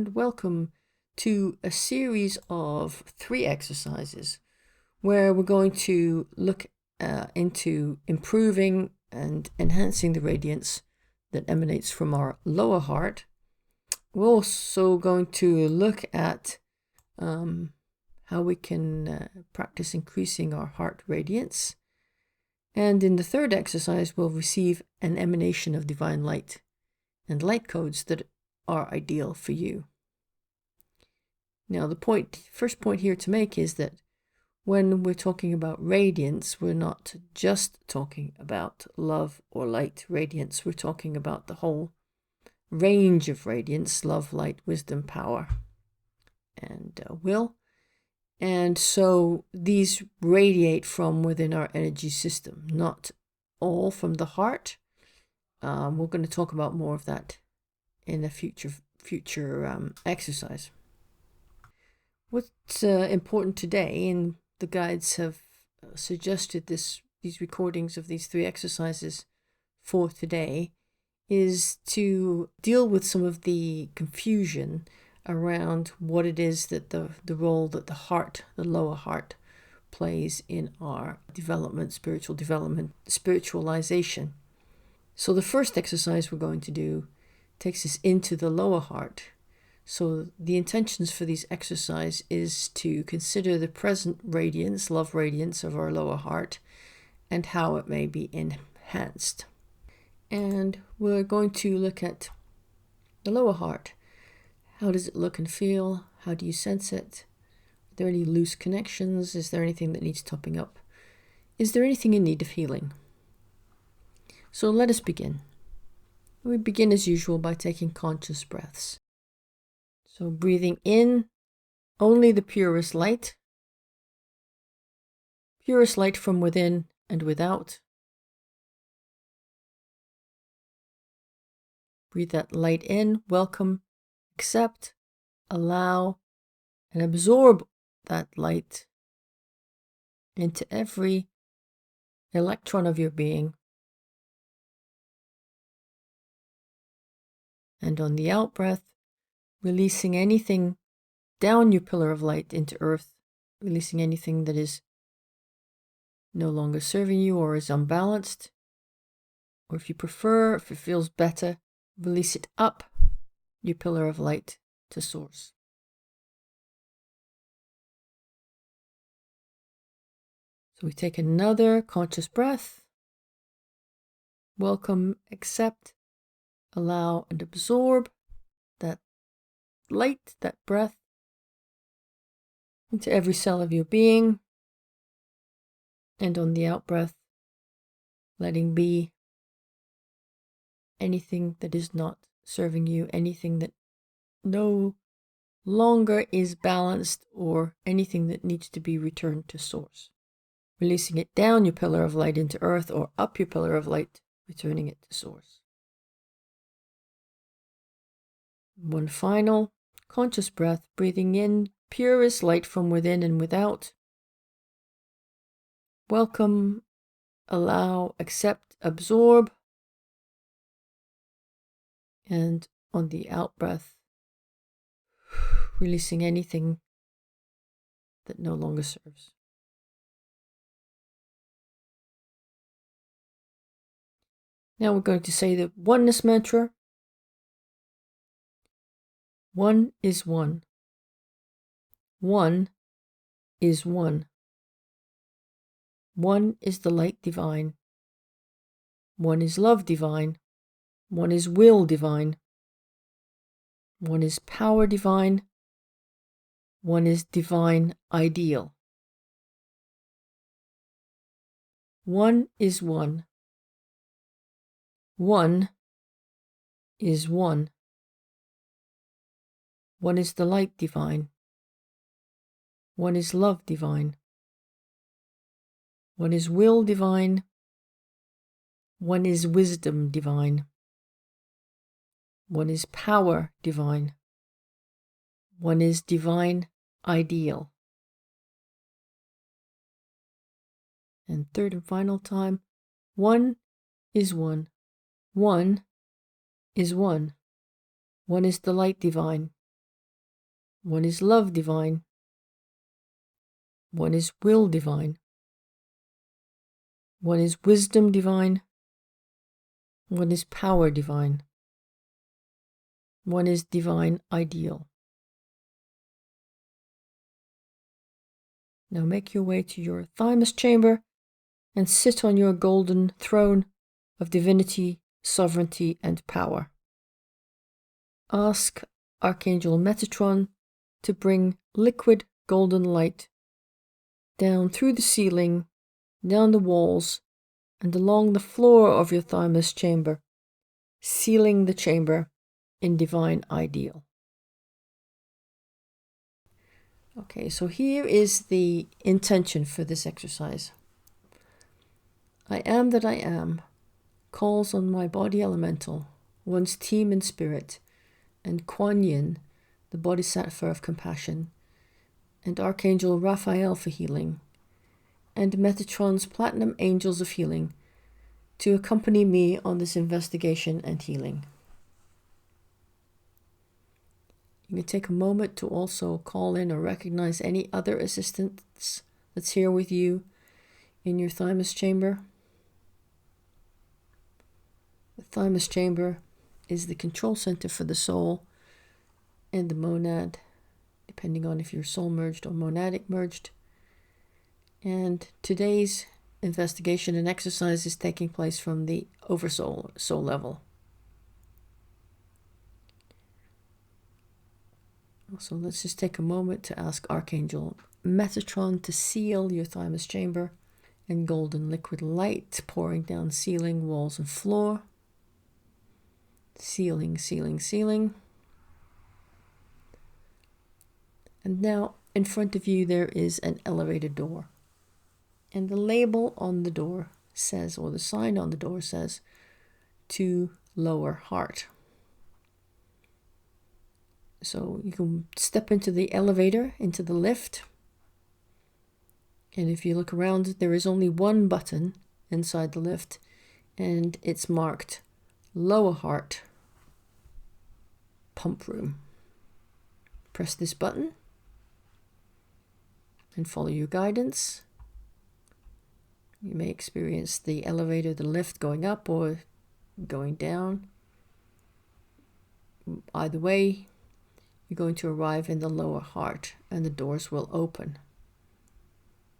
and welcome to a series of 3 exercises where we're going to look into improving and enhancing the radiance that emanates from our lower heart. We're also going to look at how we can practice increasing our heart radiance. And in the 3rd exercise, we'll receive an emanation of divine light and light codes that are ideal for you. Now, the first point here to make is that when we're talking about radiance, we're not just talking about love or light radiance. We're talking about the whole range of radiance: love, light, wisdom, power, and will. And so these radiate from within our energy system, not all from the heart. We're going to talk about more of that in a future exercise. What's important today, and the guides have suggested these recordings of these 3 exercises for today, is to deal with some of the confusion around what it is that the role that the heart, the lower heart, plays in our development, spiritual development, spiritualization. So the first exercise we're going to do takes us into the lower heart. So the intentions for these exercise is to consider the present radiance, love radiance of our lower heart, and how it may be enhanced. And we're going to look at the lower heart. How does it look and feel? How do you sense it? Are there any loose connections? Is there anything that needs topping up? Is there anything in need of healing? So let us begin. We begin as usual by taking conscious breaths. So breathing in only the purest light from within and without. Breathe that light in, welcome, accept, allow, and absorb that light into every electron of your being. And on the out breath, releasing anything down your pillar of light into earth, releasing anything that is no longer serving you or is unbalanced. Or if you prefer, if it feels better, release it up your pillar of light to source. So we take another conscious breath. Welcome, accept, allow, and absorb that light, that breath, into every cell of your being. And on the out breath, letting be anything that is not serving you, anything that no longer is balanced, or anything that needs to be returned to source. Releasing it down your pillar of light into earth, or up your pillar of light, returning it to source. One final conscious breath, breathing in purest light from within and without. Welcome, allow, accept, absorb. And on the out breath, releasing anything that no longer serves. Now we're going to say the oneness mantra. 1 is 1. 1 is 1. 1 is the light divine. 1 is love divine. 1 is will divine. 1 is power divine. 1 is divine ideal. 1 is 1. 1 is 1. 1 is the light divine. 1 is love divine. 1 is will divine. 1 is wisdom divine. 1 is power divine. 1 is divine ideal. And third and final time, 1 is 1. 1 is 1. 1 is the light divine. One is love divine. One is will divine. One is wisdom divine. One is power divine. One is divine ideal. Now make your way to your Thymus Chamber and sit on your golden throne of divinity, sovereignty, and power. Ask Archangel Metatron to bring liquid golden light down through the ceiling, down the walls, and along the floor of your Thymus Chamber, sealing the chamber in divine ideal. Okay, so here is the intention for this exercise. I am that I am calls on my body elemental, one's team in spirit, and Kuan Yin, the Bodhisattva of compassion, and Archangel Raphael for healing, and Metatron's Platinum Angels of Healing to accompany me on this investigation and healing. You can take a moment to also call in or recognize any other assistance that's here with you in your Thymus Chamber. The Thymus Chamber is the control center for the soul and the monad, depending on if you're soul merged or monadic merged. And today's investigation and exercise is taking place from the oversoul soul level. So let's just take a moment to ask Archangel Metatron to seal your Thymus Chamber, and golden liquid light pouring down ceiling, walls, and floor. Sealing, sealing, sealing. And now in front of you there is an elevator door. And the label on the door says, or the sign on the door says, to lower heart. So you can step into the elevator, into the lift. And if you look around, there is only one button inside the lift, and it's marked lower heart pump room. Press this button and follow your guidance. You may experience the elevator, the lift going up or going down. Either way, you're going to arrive in the lower heart and the doors will open.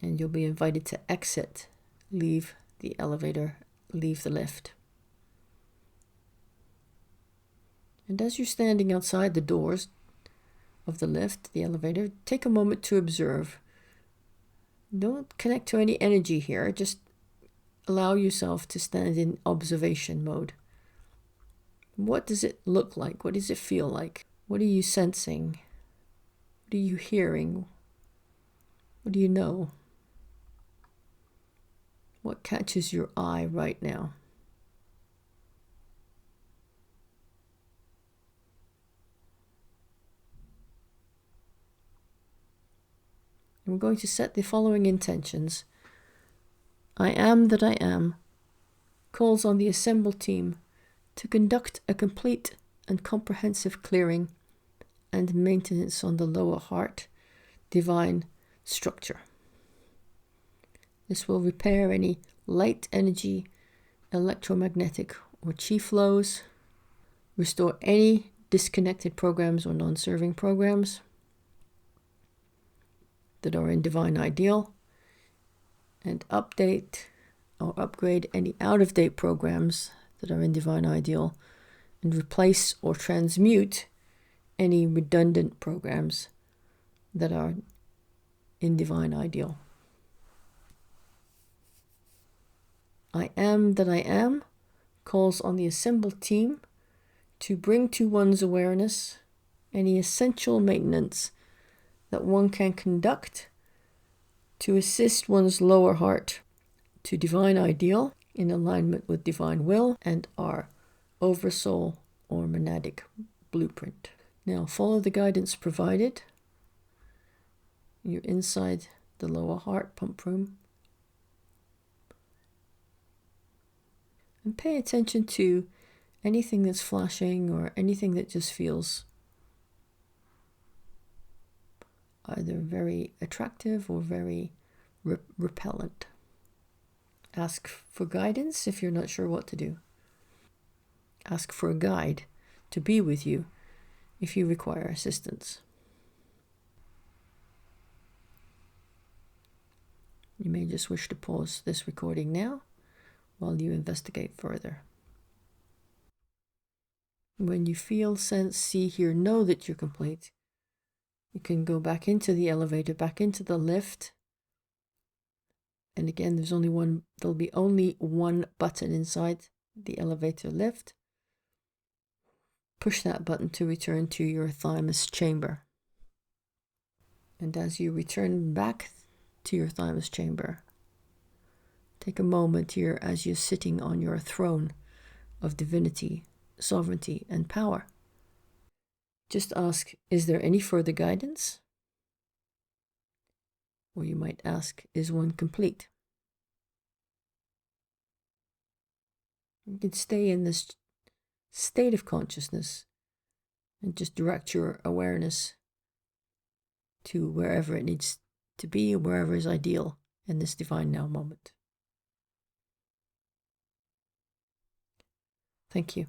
And you'll be invited to exit, leave the elevator, leave the lift. And as you're standing outside the doors of the lift, the elevator, take a moment to observe. Don't connect to any energy here. Just allow yourself to stand in observation mode. What does it look like? What does it feel like? What are you sensing? What are you hearing? What do you know? What catches your eye right now? We're going to set the following intentions. I am that I am calls on the assembled team to conduct a complete and comprehensive clearing and maintenance on the lower heart divine structure. This will repair any light energy, electromagnetic or chi flows, restore any disconnected programs or non-serving programs that are in divine ideal, and update or upgrade any out-of-date programs that are in divine ideal, and replace or transmute any redundant programs that are in divine ideal. I am that I am calls on the assembled team to bring to one's awareness any essential maintenance that one can conduct to assist one's lower heart to divine ideal in alignment with divine will and our oversoul or monadic blueprint. Now follow the guidance provided. You're inside the lower heart pump room. And pay attention to anything that's flashing or anything that just feels either very attractive or very repellent. Ask for guidance if you're not sure what to do. Ask for a guide to be with you if you require assistance. You may just wish to pause this recording now while you investigate further. When you feel, sense, see, hear, know that you're complete, you can go back into the elevator, back into the lift. And again, there'll be only one button inside the elevator lift. Push that button to return to your Thymus Chamber. And as you return back to your Thymus Chamber, take a moment here as you're sitting on your throne of divinity, sovereignty, and power. Just ask, is there any further guidance? Or you might ask, is one complete? You can stay in this state of consciousness and just direct your awareness to wherever it needs to be, wherever is ideal in this divine now moment. Thank you.